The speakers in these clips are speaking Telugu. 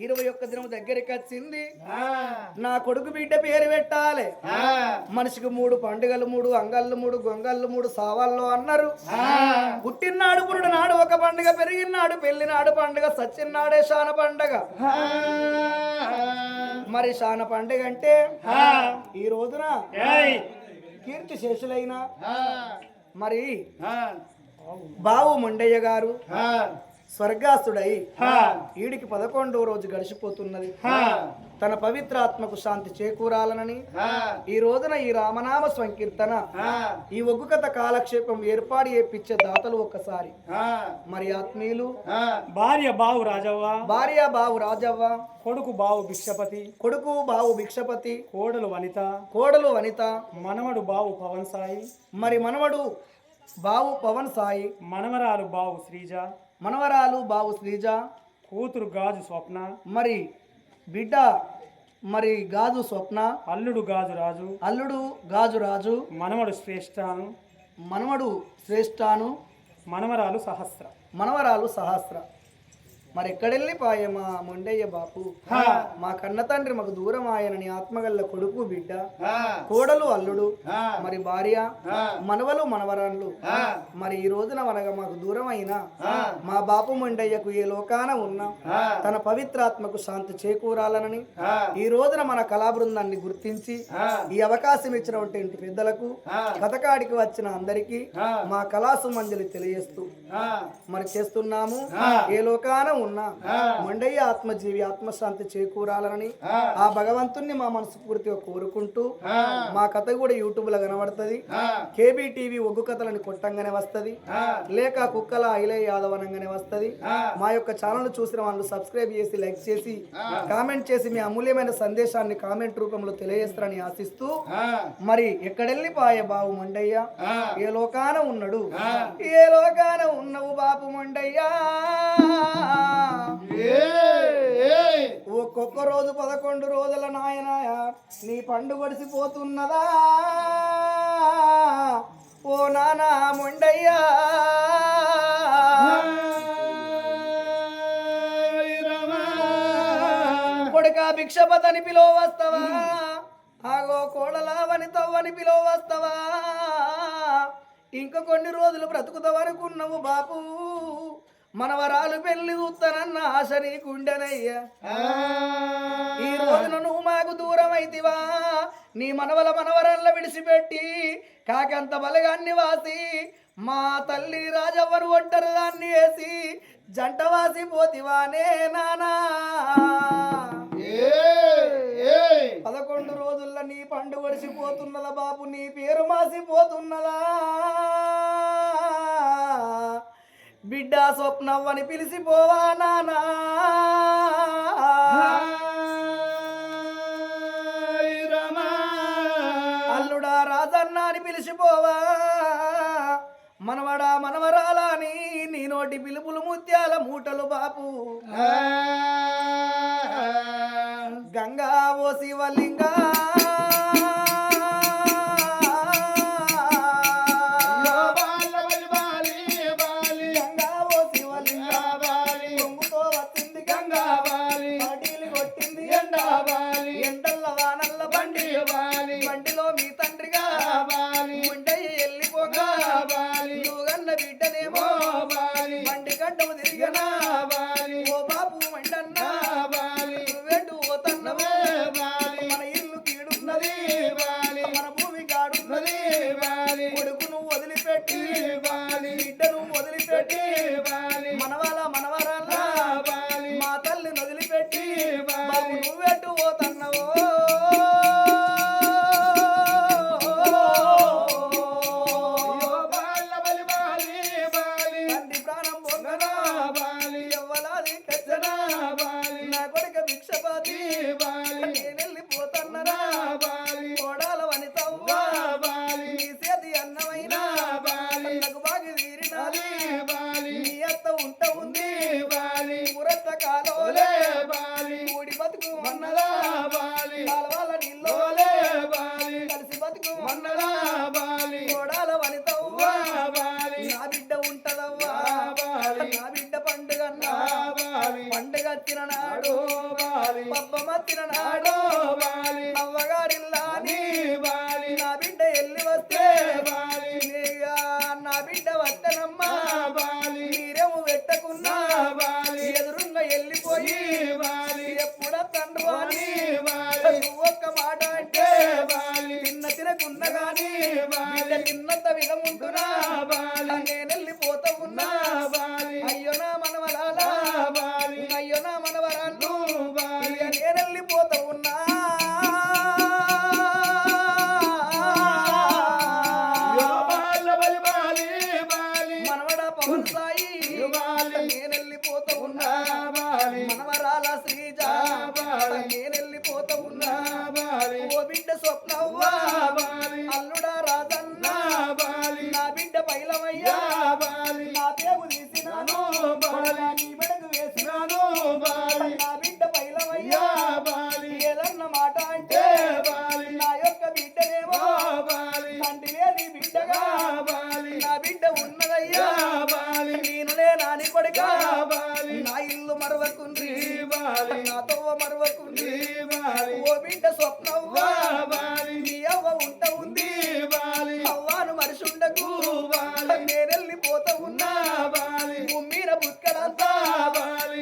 21 దినం దగ్గరికి వచ్చింది. నా కొడుకు బిడ్డ పేరు పెట్టాలి. మనిషికి 3 పండుగలు 3 అంగళ్ళు 3 గొంగళ్ళు 3 సావాళ్ళు అన్నారు. పుట్టినాడు పురుడు నాడు ఒక పండుగ, పెరిగినాడు పెళ్లినాడు పండుగ, సచ్చినాడే శాన పండుగ. మరి శాన పండుగ అంటే ఈ రోజున కీర్తి శేషులైన మరి బావు మొండయ్య గారు స్వర్గాస్తుడై ఈడికి 11వ రోజు గడిచిపోతున్నది. తన పవిత్ర ఆత్మకు శాంతి చేకూరాలనని ఈ రోజున ఈ రామనామ సంకీర్తన ఈ ఒగ్గు కథ కాలక్షేపం ఏర్పాటు చేపించే దాతలు ఒక్కసారి మరి ఆత్మీయులు భార్య బావు రాజవ్వ, కొడుకు బావు భిక్షపతి, కోడలు వనిత, మనవడు బావు పవన్ సాయి, మరి మనవడు బావు పవన్ సాయి, మనవరాలు బావు శ్రీజ, కూతురు గాజు స్వప్న, మరి బిడ్డ మరి గాజు స్వప్న, అల్లుడు గాజు రాజు, మనవడు శ్రేష్ఠాను, మనవరాలు సహస్ర. మరి ఎక్కడెళ్ళిపాయే మా మొండయ్య బాపు, మా కన్న తండ్రి మాకు దూరం ఆయనని ఆత్మగల్ల కొడుకు బిడ్డ, కోడలు అల్లుడు, మరి భార్య, మనవలు మనవరాళ్ళు. మరి ఈ రోజున మనగా మాకు దూరం అయినా మా బాపు మొండయ్యకు ఏ లోకాన ఉన్నా తన పవిత్రాత్మకు శాంతి చేకూరాలనని ఈ రోజున మన కళా బృందాన్ని గుర్తించి ఈ అవకాశం ఇచ్చినటువంటి ఇంటి పెద్దలకు, కథకాడికి వచ్చిన అందరికీ మా కళాసు మంజలి తెలియజేస్తూ మరి చేస్తున్నాము. ఏ లోకాన ఉన్నా మొండయ్య ఆత్మజీవి ఆత్మశాంతి చేకూరాలని ఆ భగవంతుణ్ణి మా మనసు పూర్తిగా కోరుకుంటూ మా కథ కూడా యూట్యూబ్ లో కనబడుతుంది. కేబీ టీవీ ఒగ్గు కథలని కొట్టంగానే వస్తది, లేక కుక్కల ఐలయ్య యాదవ్ అనగానే వస్తది. మా యొక్క ఛానల్ చూసిన వాళ్ళు సబ్స్క్రైబ్ చేసి లైక్ చేసి కామెంట్ చేసి మీ అమూల్యమైన సందేశాన్ని కామెంట్ రూపంలో తెలియజేస్తారని ఆశిస్తూ మరి ఎక్కడెళ్ళిపాయే బాబు మొండయ్య, ఏ లోకాన ఉన్నాడు, ఏ లోకాన ఉన్నవు బాబు మొండయ్యా. ఒక్కొక్క రోజు 11 రోజుల నాయన నీ పండు గడిసిపోతున్నదా ఓ నానా మొండయ్యా. కొడుకా భిక్షపతని పిలో వస్తావా, ఆగో కోడలావని తవ్వని పిలో వస్తావా, ఇంక కొన్ని రోజులు బ్రతుకుతావనుకున్నావు బాపు, మనవరాలు పెళ్లి చూస్తానన్న ఆశ నీకుండెనయ్యా. ఈ రోజున నువ్వు మాకు దూరం అయితివా, నీ మనవరాళ్ళ విడిచిపెట్టి కాకంత బలగాన్ని వాసి మా తల్లి రాజవ్వను ఒంటరి దాన్ని వేసి జంట వాసి పోతివానే నానా. 11 రోజుల్లో నీ పండు వడిసిపోతున్నదా బాబు, నీ పేరు మాసిపోతున్నదా, బిడ్డ స్వప్నవ్వని పిలిచిపోవా నానా. అల్లుడా రాజన్న అని పిలిచిపోవా, మనవడా మనవరాలని నీ నోటి పిలుపులు ముత్యాల మూటలు బాపు. గంగా ఓ శివలింగా వచ్చిన నాడు పబ్బమత్తిన నాడు అవ్వగారిల్లాని నా బిడ్డ ఎల్లి వస్తే ఇక నా బిడ్డ వద్దనమ్మా మీరేమో పెట్టకున్నా ఎదురుంగా వెళ్ళిపోయి ఎప్పుడా తండ్రి అని నువ్వు ఒక్క మాట అంటే తినకున్నా గాని బిడ్డ తిన్నంత విధముంటున్నా నేను వెళ్ళిపోతా ఉన్నా అయ్యో నా మనవరాలా అయ్యో నా మనవరాళ్ళు నేను వెళ్ళిపోతా ఉన్నా మనవడా పవన్ సాయి నేను వెళ్ళిపోతా ఉన్నా మనవరాల శ్రీజ నేను వెళ్ళిపోతా ఉన్నా ఓ బిడ్డ స్వప్నవ్వా అల్లుడా రాజన్న నా బిడ్డ పైలమయ్యా నా పేగు తీసినాను నీ మెడకు వేసినాను నా బిడ్డ పైలమయ్యా ఏదన్న మాట అంటే నా యొక్క బిడ్డనేమో తండ్రి లేని బిడ్డగా నా బిడ్డ ఉన్నదయ్యా నేను నాని కొడుక నా ఇల్లు మరవకుండ్రి నాతో మరవకుండ్రి ఓ బిడ్డ స్వప్నవ్వా నీ అవ్వ ఉంట ఉంది అవ్వాను మనిషి ఉండకు నేనెళ్ళిపోతా ఉన్నా ఉమ్మీర బుక్కలంతా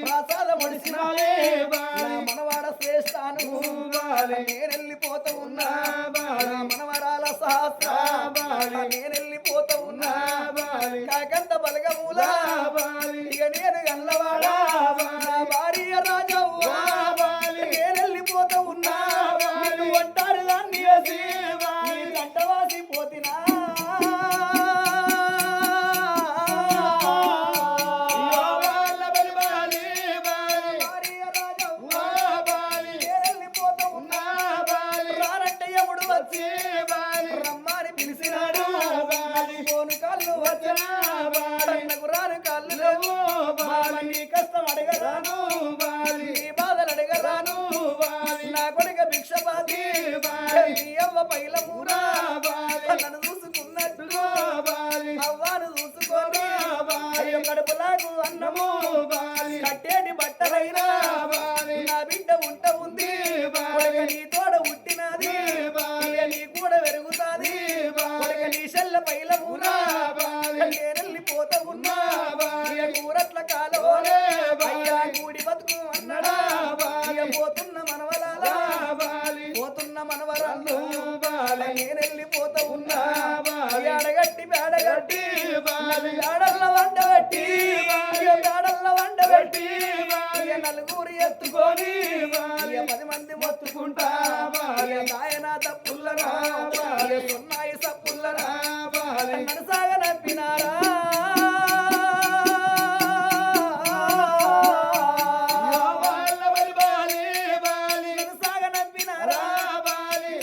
ప్రసాద మడిసినాలే మనవాడ శ్రేష్టాను నేనెళ్ళిపోతా ఉన్నా మనవరాల సహస్ర నేనెళ్ళిపోతా ఉన్నా కాకంత బలగమూల ఇక నేను గల్లవాడా నా భార్య రాజవ్వా నేనెళ్ళిపోతా ఉన్నా నిన్ను ఒంటారు దాన్ని వేసి గంటవాసి పోతినా భార్య రాజవ్వా నేనెళ్ళిపోతా ఉన్నా రానంటే ఎప్పుడు వచ్చి రమ్మని పిలిచినాడు పోను కాళ్ళు వచ్చినా నాకు రాను కాళ్ళు లేవు నీ కష్టం అడగరాను నీ బాధలు అడగరాను నా కొడుక భిక్షపాతి నీ అవ్వ పైల మూరా నన్ను చూసుకున్నట్టు అవ్వను చూసుకొని అయ్యో కడుపులాగు అన్నము కట్టేటి బట్టలైనా నా బిడ్డ ఉంట ఉంది నీ తోడ ఉట్టినది నీ కూడా పెరుగుతాది నీ చెల్ల పైల మూరా నేనెళ్ళిపోతా ఉన్నా కూరట్ల కాలవోనే అయ్యా కూడి బతుకు అన్నడా పోతున్న మనవరాలా పోతున్న మనవరాలు నేనెళ్ళిపోతా ఉన్నా అడగట్టి పేడగట్టి పేడల్ల వండబెట్టి పేడల్ల వండబెట్టి నలుగురు ఎత్తుకొని 10 మంది మొత్తుకుంటా నాయన తప్పుల్లరా సున్నాయి సప్పుల్లరా నన్ను సాగనప్పినారా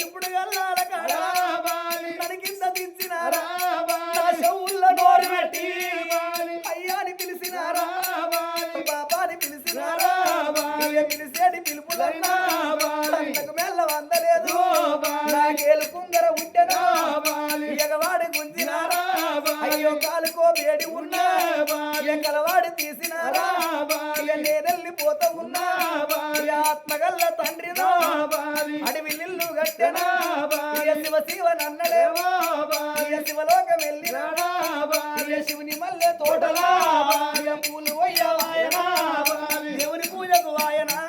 ఇప్పుడు గల్లాల కాడ నన్ను కింద దించినారా నా చెవుల్లో నోరు పెట్టి అయ్యాని పిలిచినారా బాబాని పిలిచినారా పిలిచేటి పిలుపులన్నా నాకు మెల్ల వందలేదు నాకేలు కుంగర ఉంటెనా ఎగవాడి గుంజినారా అయ్యో కాలుకో వేడి ఉన్నా ఎక్కలవాడి తీసినారా నేనెళ్ళిపోతా ఉన్నా ఆత్మగల్ల తండ్రినో అడవి నిల్లు గట్టెనా శివ శివ నన్నడేమో శివలోకం వెళ్ళినాడా శివుని మల్లె తోటలా పూలు వయ్యవాయనా దేవుని పూజకు వాయనా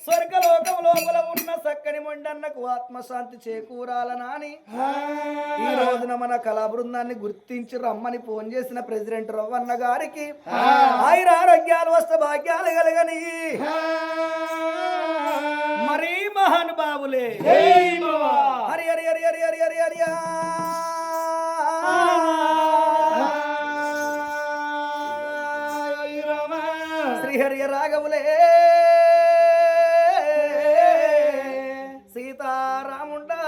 స్వర్గలోకం లోపల ఉన్న చక్కని మొండన్నకు ఆత్మశాంతి చేకూరాలనాని ఈ రోజున మన కళా బృందాన్ని గుర్తించి రమ్మని ఫోన్ చేసిన ప్రెసిడెంట్ రవ్వన్న గారికి ఆయురారోగ్యాలు వస్త భాగ్యాలు కలగని మరీ మహానుభావులే హరి హరి హరి హరి హరి హరి హరి శ్రీహరి రాఘవులే సీతారాముండా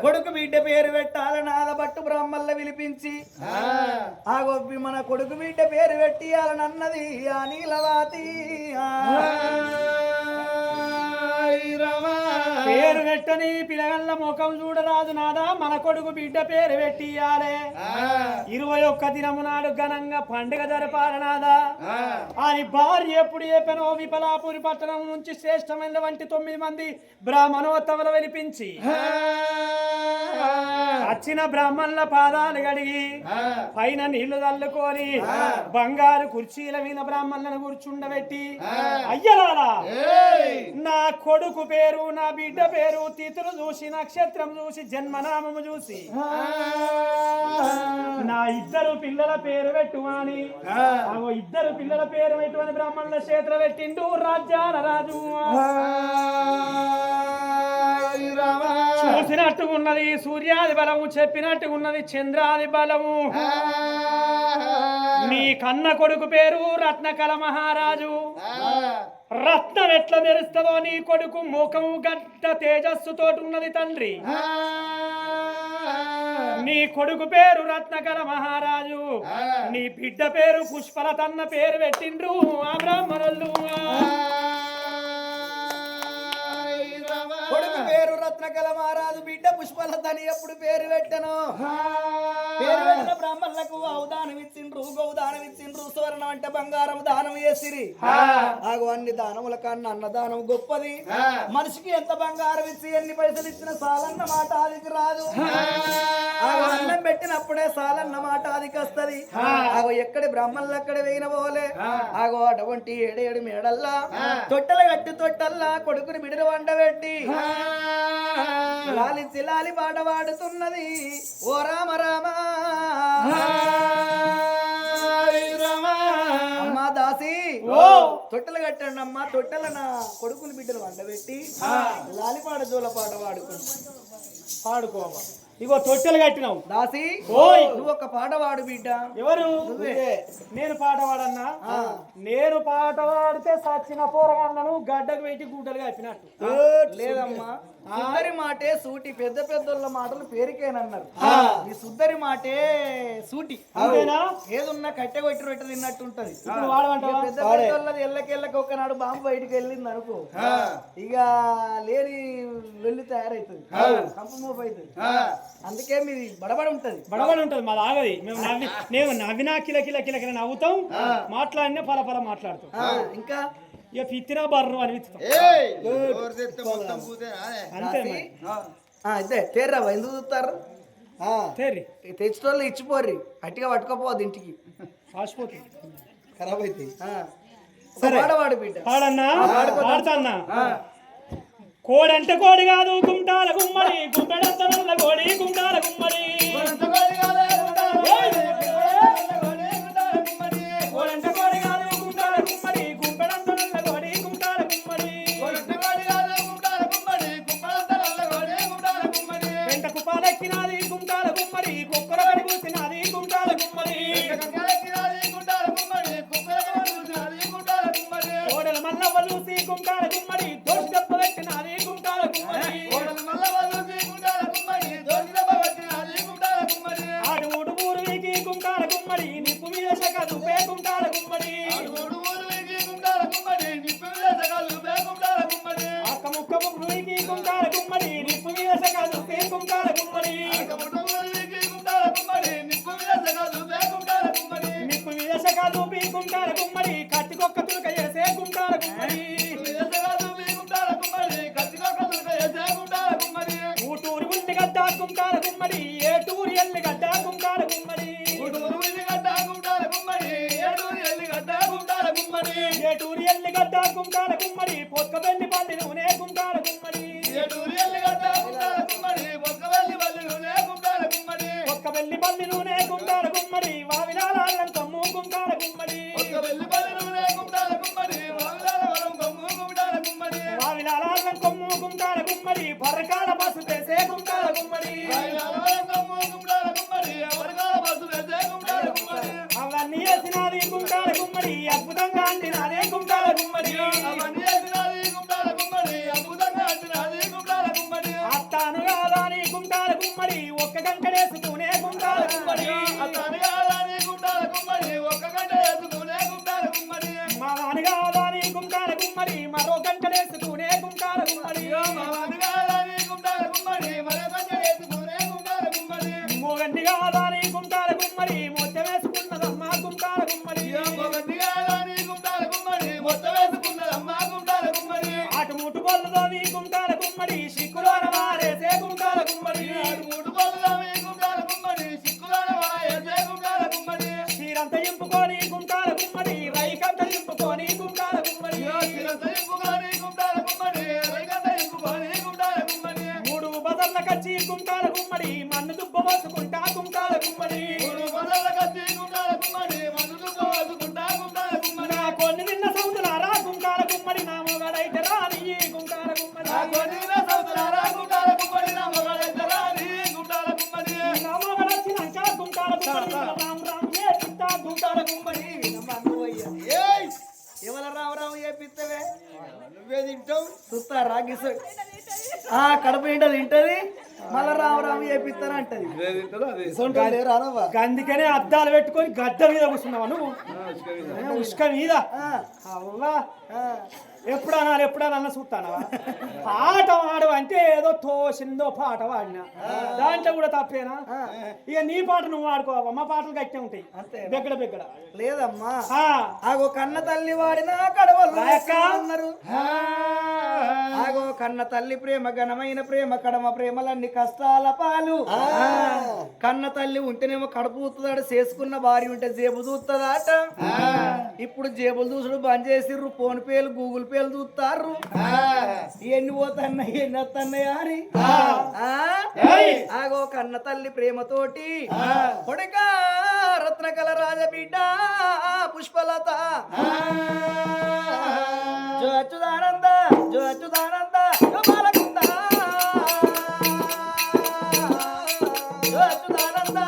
కొడుకు బిడ్డ పేరు పెట్టాలని ఆలబట్టు బ్రహ్మల్ల విలిపించి ఆ గొప్పి మన కొడుకు బిడ్డ పేరు పెట్టియాలని అన్నది ఆ నీలవాతి పేరు పెట్టని పిల్లగల్ల ముఖం చూడరాదు నాదా మన కొడుకు బిడ్డ పేరు పెట్టియాలే 21 దినము నాడు ఘనంగా పండుగ జరపాలనాదా అని భార్య ఎప్పుడు చెప్పనో విపలాపురి పట్టణం నుంచి శ్రేష్టమైన వంటి 9 మంది బ్రాహ్మణోత్తములు వెలిపించి వచ్చిన బ్రాహ్మణుల పాదాలు గడిగి పైన నీళ్లు చల్లుకొని బంగారు కుర్చీల మీద బ్రాహ్మణులను కూర్చుండబెట్టి అయ్యలారా నా కొడుకు పేరు నా బిడ్డ పేరు తిథులు చూసి నక్షత్రం చూసి జన్మనామము చూసి నా ఇద్దరు పిల్లల పేరు పెట్టువని ఇద్దరు పిల్లల పేరు పెట్టువని బ్రాహ్మణుల చేతులు పెట్టిండు రాజ్యాల రాజు చూసినట్టు ఉన్నది సూర్యాది బలము చెప్పినట్టు ఉన్నది చంద్రాది బలము నీ కన్న కొడుకు పేరు రత్నకల మహారాజు రత్నం ఎట్లా మెరుస్తుందో నీ కొడుకు ముఖము గడ్డ తేజస్సుతో ఉన్నది తండ్రి నీ కొడుకు పేరు రత్నకల మహారాజు నీ బిడ్డ పేరు పుష్పలతన్న పేరు పెట్టిండ్రు ఆ బ్రాహ్మణులు కొడుకు పేరు రత్నకల మహారాజు బిడ్డ పుష్పలతని ఎప్పుడు పేరు పెట్టను పేరు పెట్టిన బ్రాహ్మణులకు అవదానం ఇచ్చిండ్రు గౌదానం ఇచ్చిండ్రు సువర్ణం అంటే బంగారం దానం చేసిరి ఆగు అన్ని దానముల కన్నా అన్నదానం గొప్పది మనిషికి ఎంత బంగారం ఇచ్చి ఎన్ని పైసలు ఇచ్చిన సాలన్న మాట ఆదికి రాదు ఆగు అన్నం పెట్టినప్పుడే సాలన్న మాట ఆదికి వస్తది ఆగో ఎక్కడి బ్రాహ్మణులు అక్కడ వేయిన పోలే ఆగో అటువంటి 7 మేడల్లా తొట్టెల గట్టి తొట్టల్లా కొడుకుని బిడిన వండబెట్టి లాలించి లాలి పాట పాడుతున్నది ఓ రామ రామ అమ్మా దాసి తొట్టెలు కట్టండి అమ్మా తొట్టెల నా కొడుకుని బిడ్డలు వండబెట్టి లాలిపాట జోల పాట పాడుకోవా ఇగో తొట్టెలు కట్టినావు దాసి ఓయ్ నువ్వు ఒక పాట పాడు బిడ్డ ఎవరు నేను పాట పాడన్నా నేను పాట పాడితే సచ్చిన పోరగాళ్ళను గడ్డకు పెట్టి గుడ్డలు కప్పినట్టు లేదమ్మా సుద్దరి మాటే సూటి పెద్ద పెద్దోళ్ళ మాటలు పేరుకేనన్నారు ఈ సుద్దరి మాటే సూటి ఏదున్నా కట్టె కొట్టి రొట్టె తిన్నట్టు ఉంటది పెద్ద పెద్దోళ్ళది ఎల్లకెళ్ళకి ఒకనాడు బాంబు బయటికి వెళ్ళింది అనుకో ఇక లేని వెళ్ళి తయారైతుంది కంప మోపు అవుతుంది అందుకే మీది బడబడి ఉంటది మాది ఆగది మేము నవ్వినా కిల కిల కిల కిల నవ్వుతాం మాట్లాడినా పల పల మాట్లాడుతాం ఇంకా ఇక పిత్తినా బర్రు అని అంతే తేర్రావా ఎందుకు చూస్తారు తెచ్చేటోళ్ళు ఇచ్చిపోర్రి అట్టిగా పట్టుకోపోవద్దు ఇంటికి ఆసిపోతుంది ఖరాబ్ అయితే పాడవాడు బిడ్డ పాడన్నా పాడతాన్నా కోడంటే కోడి కాదు గుంటాల గుమ్మడి గుంటడంత నల్ల కోడి గుంటాల గుమ్మడి కోడంటే కోడి కాదు గుంటాల గుమ్మడి గుంటడంత నల్ల కోడి గుంటాల గుమ్మడి వెంట కుపాలెక్కినాది గుంటాల గుమ్మడి కుక్కర పడి కూసినాది గుంటాల గుమ్మడి కోడల మల్లవ్వ చూసి గుంటాల గుమ్మడి దోషి దెబ్బ పెట్టినాది గుంటాల గుమ్మడి ఆడు ఊడు ఊరు వీకి గుంటాల గుమ్మడి నిప్పు మీద శక దుపే గుంటాల గుమ్మడి అక్క ముక్క ముక్కు వీకి గుంటాల గుమ్మడి నిప్పు మీద శక దుపే గుంటాల గుమ్మడి నిప్పు మీద శక దుపి గుంటాల గుమ్మడి కత్తికొక్క తులక చేసే గుంటాల గుమ్మడి ఊటూరు గుండి గడ్డ గుంటాల గుమ్మడి ఏటూరు ఎల్లి గడ్డ గుంటాల గుమ్మడి ఏటూరు ఎల్లి గడ్డ గుంటాల గుమ్మడి పొక్క బెల్లి పల్లి నూనె గుంటాల గుమ్మడి పొక్క బెల్లి పల్లి నూనె గుంటాల గుమ్మడి వావిలాల అల్లం కమ్ము గుంటాల గుమ్మడి వావిలాల అల్లం కమ్ము గుంటాల గుమ్మడి పరకాల బస్సు వేసే గుంటాల గుమ్మడి అవన్నీ వేసినది గుంటాల గుమ్మడి అద్భుతంగా అందినదే గుంటాల గుమ్మడి అత్తాను కాదని గుంటాల గుమ్మడి ఒక్క గంటలేసుకునే గుంటాల గుమ్మడి మా నాన్న కాదని గుంటాల గుమ్మడి మరో గంటలేసుకునే గుంటాల గుమ్మడి పొదర్లకచ్చి కుంకాల గుమ్మడి మన్ను దుబ్బ పోసుకుంటా కుంకాల గుమ్మడి నా కొన్ని నిన్న సౌతులారా కుంకాల గుమ్మడి నా మొగడైతే రాని కుంకాల గుమ్మడి నా మొగడొచ్చినాక కుంకాల గుమ్మడి రామ్ రామ్ ఏ పిత్తా కుంకాల గుమ్మడి ఎవల రావు ఏపిత్తవే నువ్వే తింటావు చూస్తారా గిస కడప ఏంటో తింటది మళ్ళా రావు ఏపిస్తానంటది అందుకనే అద్దాలు పెట్టుకొని గద్ద మీద కూర్చున్నావా నువ్వు ఉష్క మీద అవ్వా ఎప్పుడన్నా చూస్తానవా పాట వాడు అంటే ఏదో తోసిందో పాట వాడినా దాంట్లో కూడా తప్పేనా ఇక నీ పాట నువ్వు వాడుకోవా మా పాటలు గట్టే ఉంటాయి బెగ్గడ లేదమ్మా ఆగో కన్న తల్లి వాడినా కడవలు అన్నారు ఆగో కన్న తల్లి ప్రేమ ఘనమైన ప్రేమ కడమ ప్రేమలన్నీ కష్టాల పాలు కన్న తల్లి ఉంటేనేమో కడుపు ఊతుందాడు చేసుకున్న భార్య ఉంటే జేబు చూస్తుందాట ఇప్పుడు జేబులు చూసుడు బంద్ చేసిర్రు ఫోన్ పేలు గూగుల్ పేలు చూస్తారు ఎన్ని పోతున్నాయి ఎన్ని వస్తున్నాయి అని ఆగో కన్న తల్లి ప్రేమతోటి కొడుకా రత్నకల రాజబిడ్డ పుష్పలత జో అచ్యుతానంద జో అచ్యుతానంద జో బాలకుంద జో అచ్యుతానంద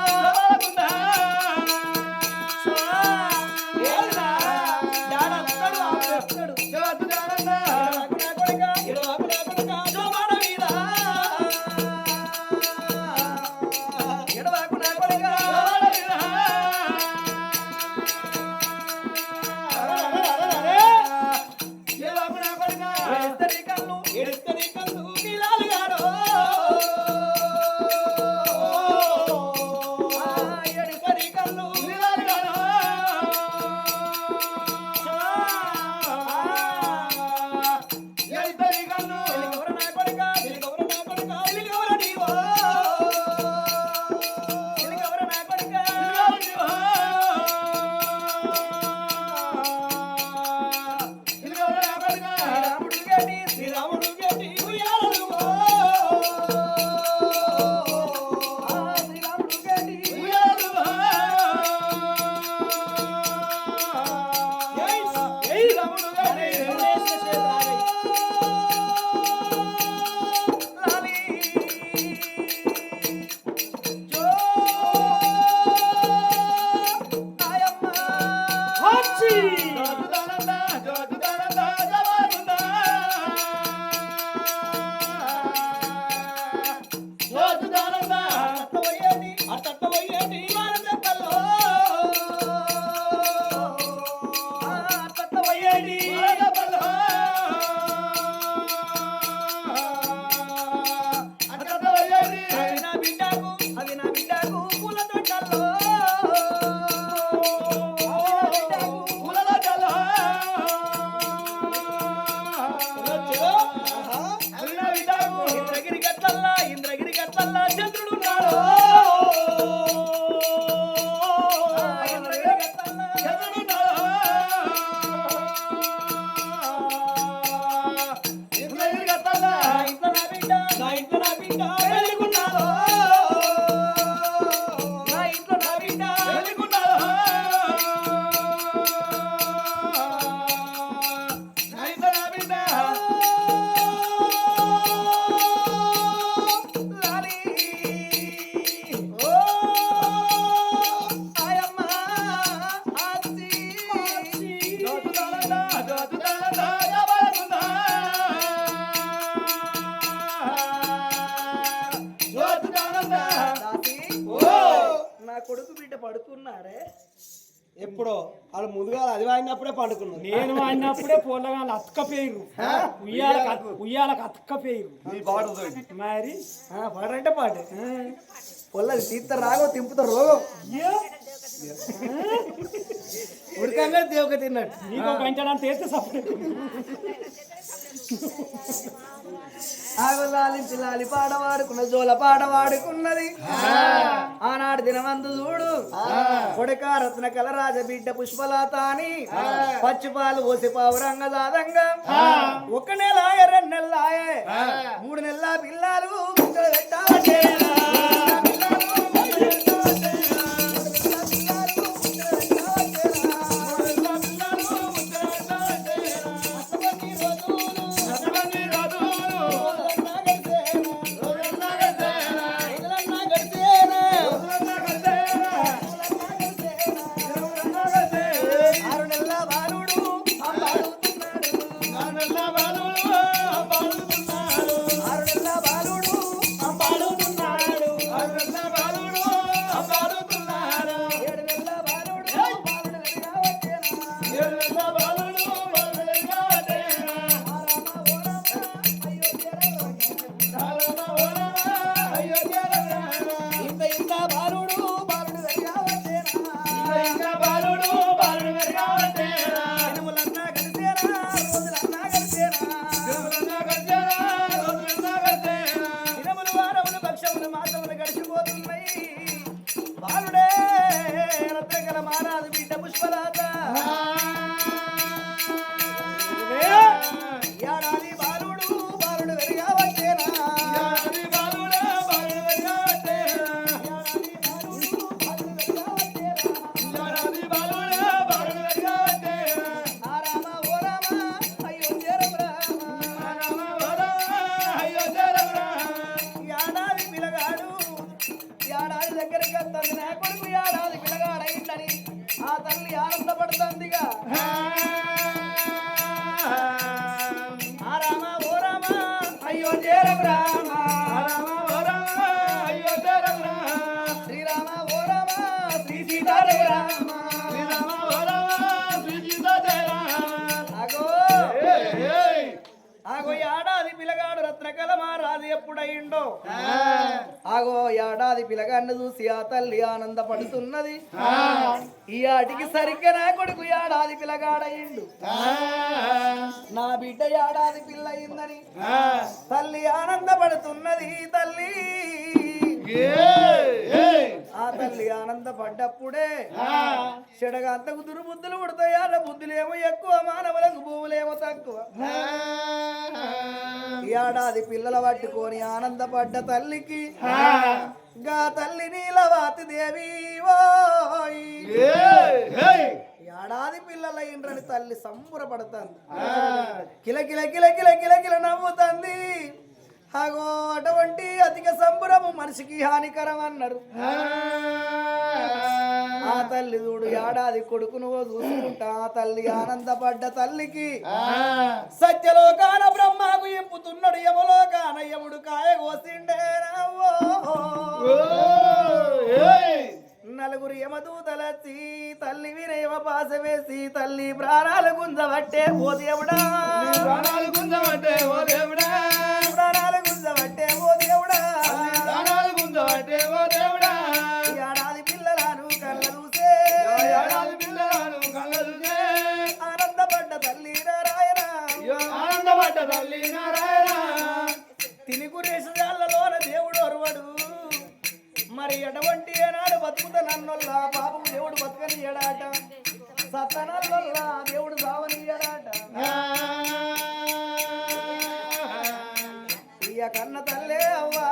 ఎప్పుడో వాళ్ళు ముందుగా అది వాడినప్పుడే పండుకున్నారు. నేను వాడినప్పుడే పొల్లగాళ్ళు అతకపోయారు, ఉయ్యాలకు అతకపోయారు. మరి పాడంటే పాట పొల్లది తీర్థ రాగో తింపుతా రోగం ఉడకంగా దేవుక తిన్నట్టు నీకు పెంచడానికి తీర్థ సపరేట్. ఆగలాలించి లాలి పాట వాడుకున్న జోల పాట వాడుకున్నది ఆనాడు దినమందు చూడు కొడక రత్న కలరాజ బిడ్డ పుష్పలత అని పచ్చిపాలు పోసి పావురంగ దాదంగా 1 నెల 2 నెలలాయే 3 నెలల పిల్లలు పెట్టా మాటలు గడిచిపోతున్నాయి బాలుడే రత్నకల మారాదు బిడ్డ పుష్పరాత ఏడాది బాలుడు బాలుడు వెరిగా వచ్చేనా దగ్గరికి వస్తుంది నా కొడుకు ఏడాది పిల్లగాడైందని ఆ తల్లి ఆనందపడుతుందిగా ఆ రామ ఓ రామ అయ్యో చేరం రామ అయ్యో చేరం శ్రీరామ ఓ రామ శ్రీ సీతారామ రామ ఆగో ఏడాది పిల్లగాడు రత్నకల మారాది ఎప్పుడయిండో ఆగో ఏడాది పిల్లగాడిని చూసి ఆ తల్లి ఆనందపడుతున్నది ఈ ఆటికి సరిగ్గా నా కొడుకు ఏడాది పిల్లగాడయిండు నా బిడ్డ ఏడాది పిల్ల అయిందని తల్లి ఆనందపడుతున్నది తల్లి ఆ తల్లి ఆనందపడ్డప్పుడే చెడగంతకు దుర్బుద్ధులు పుడతాయాల బుద్ధులేమో ఎక్కువ మానవులకు భూములేమో తక్కువ ఏడాది పిల్లల పట్టుకొని ఆనందపడ్డ తల్లికి గా తల్లి నీలవాతి దేవి ఏడాది పిల్లలైండ్రని తల్లి సంబురపడుతుంది కిలకిల కిలకిల కిలకిల నవ్వుతుంది అగో అటువంటి అధిక సంబరము మనిషికి హానికరం అన్నారు ఆ తల్లి చూడు ఏడాది కొడుకును చూసుకుంటా ఆ తల్లి ఆనందపడ్డ తల్లికి సత్యలోకాన బ్రహ్మకు ఎంపుతున్నాడు యమలోకాన యముడు కాయ కోసిండే నలుగురు యమదూతలచ్చి తల్లి వినయమ పాస వేసి తల్లి ప్రాణాలు గుంజబట్టే ఓ దేవుడా ప్రాణాలు గుంజబట్టే ఓ దేవుడా ప్రాణాలు గుంజబట్టే ఓ దేవుడా ప్రాణాలు గుంజబట్టే ఓ దేవుడా ఏడాది పిల్లలను కళ్ళ చూసే ఏడాది పిల్లలను కళ్ళ చూసే ఆనందపడ్డ తల్లి నారాయణ ఆనందపడ్డ తల్లి నారాయణ తినిగురేసాలలోన దేవుడు ఒరువడు మరి ఎటువంటి ఏనాడు బతుకుతా నన్నొల్లా పాపం దేవుడు బతుకని ఏడాట సత్తనల్ల దేవుడు సావని ఏడాట ఇయ కన్న తల్లే అవ్వా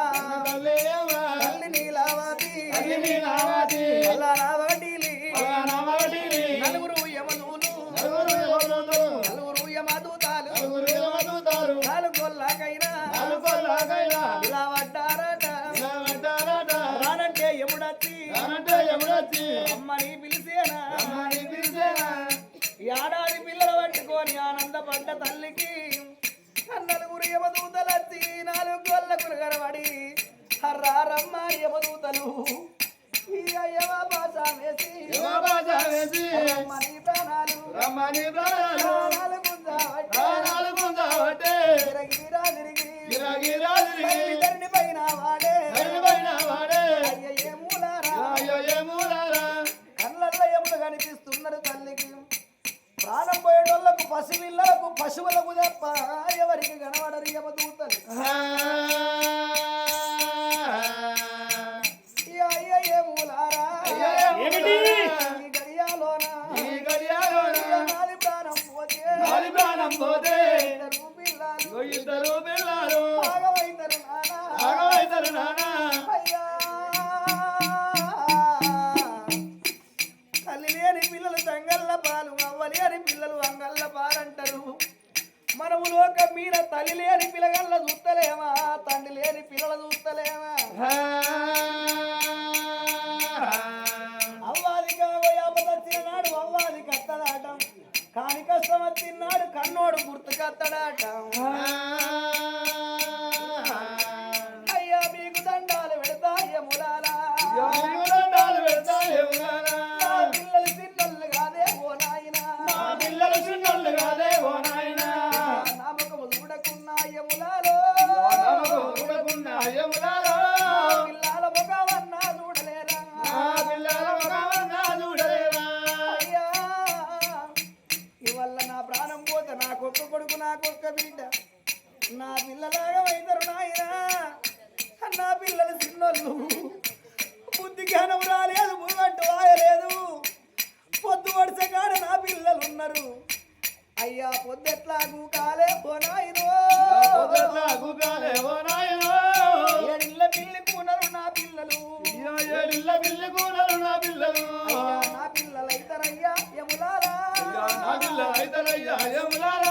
తల్లి నీలావతి అల్లా రావడీలి నలుగురు యమదూలు నలుగురు యమదూతాలు నాలుగు కొల్లాకైనా ఇలా పడ్డారట రానంటే యముడచ్చి అమ్మని పిలిచేనా ఏడాది పిల్లలు పట్టుకొని ఆనందపడ్డ తల్లికి నలుగురు యమదూతలచ్చి నాలుగు కొల్లకు కనబడి హర్రారమ్మ యమదూతలు ఈ అయ్యవ భాష వేసి రమ్మని ప్రాణాలు తిరిగి పైన వాడే కళ్ళల్లో ఎముడు కనిపిస్తున్నారు తల్లికి ప్రాణం పోయేటోళ్లకు పసిపిల్లలకు పశువులకు తప్ప ఎవరికి కనబడరు యమదూతలు ప్రాణం పోతే ఇద్దరు పిల్లలు ఆగవైతరు నానా రాజములారా